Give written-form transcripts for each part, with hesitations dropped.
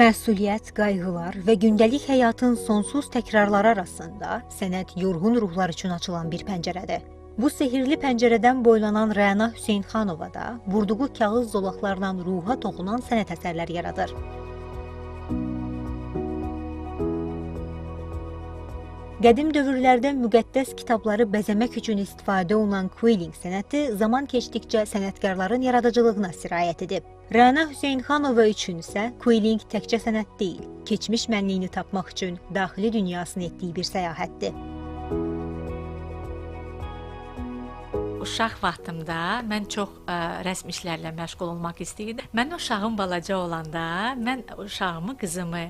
Məsuliyyət, qayğılar və gündəlik həyatın sonsuz təkrarları arasında sənət yorğun ruhlar üçün açılan bir pəncərədir. Bu sehirli pəncərədən boylanan Rəna Hüseynxanova da vurduğu kağız zolaqlarla ruha toxunan sənət əsərləri yaradır. Qədim dövrlərdə müqəddəs kitabları bəzəmək üçün istifadə olunan quilling sənəti zaman keçdikcə sənətkarların yaradıcılığına sirayət edib. Rəna Hüseynxanova üçün isə quilling təkcə sənət deyil, keçmiş mənliyini tapmaq üçün daxili dünyasını etdiyi bir səyahətdir. Uşaq vaxtımda mən çox rəsm işlərlə məşğul olmaq istəyirdim. Mən uşağım balaca olanda, mən uşağımı, qızımı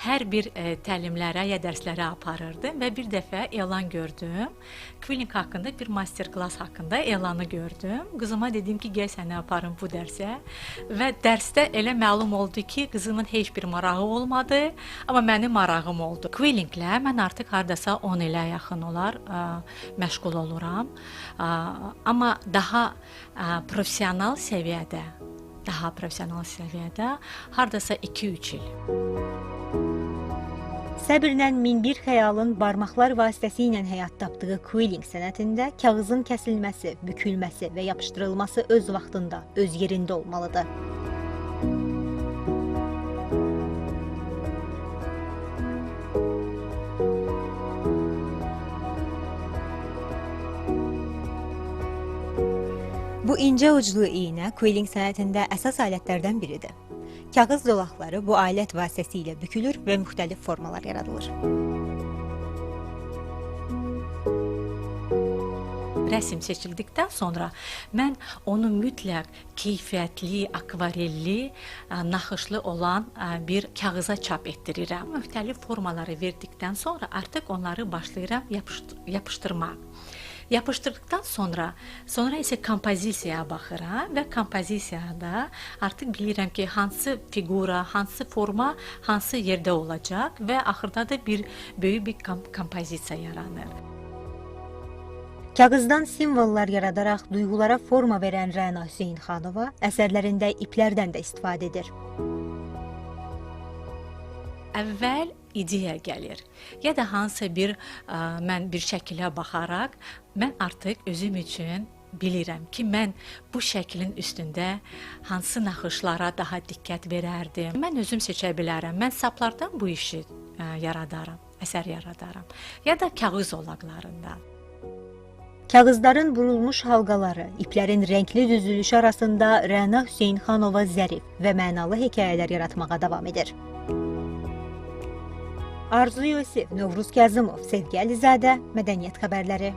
hər bir təlimlərə ya dərslərə aparırdım və bir dəfə elan gördüm. Quilling haqqında bir master-klass haqqında elanı gördüm. Qızıma dedim ki, gəl səni aparım bu dərsə. Və dərsdə elə məlum oldu ki, qızımın heç bir marağı olmadı, amma mənim marağım oldu. Quillinglə mən artıq hardasa 10 ilə yaxın olar məşğul oluram. Amma daha professional səviyyədə, hardasa 2-3 il. Səbrlə min bir xəyalın barmaqlar vasitəsilə həyat tapdığı quilling sənətində kağızın kəsilməsi, bükülməsi və yapışdırılması öz vaxtında, öz yerində olmalıdır. Bu incə uclu iynə quilling sənətində əsas alətlərdən biridir. Kağız zolaqları bu alət vasitəsilə bükülür və müxtəlif formalar yaradılır. Rəsm seçildikdən sonra mən onu mütləq keyfiyyətli, akvarelli, naxışlı olan bir kağıza çap etdirirəm. Müxtəlif formaları verdikdən sonra artıq onları başlayıram yapışdırmaq. Yapışdırdıqdan sonra isə kompozisiyaya baxıram və kompozisiyada artıq bilirəm ki, hansı fiqura, hansı forma, hansı yerdə olacaq və axırda da böyük bir kompozisiya yaranır. Kağızdan simvollar yaradaraq duyğulara forma verən Rəna Hüseynxanova əsərlərində iplərdən də istifadə edir. Əvvəl ideya gəlir. Ya da hansısa mən bir şəkilə baxaraq, mən artıq özüm üçün bilirəm ki, mən bu şəklin üstündə hansı naxışlara daha diqqət verərdim. Mən özüm seçə bilərəm. Mən saplardan bu işi yaradarım, əsər yaradarım. Ya da kağız zolaqlarından. Kağızların burulmuş halqaları, iplərin rəngli düzülüşü arasında Rəna Hüseynxanova zərif və mənalı hekayələr yaratmağa davam edir. Arzu Yusif, Novruz Kazımov, Sevgi Əlizadə, Mədəniyyət Xəbərləri.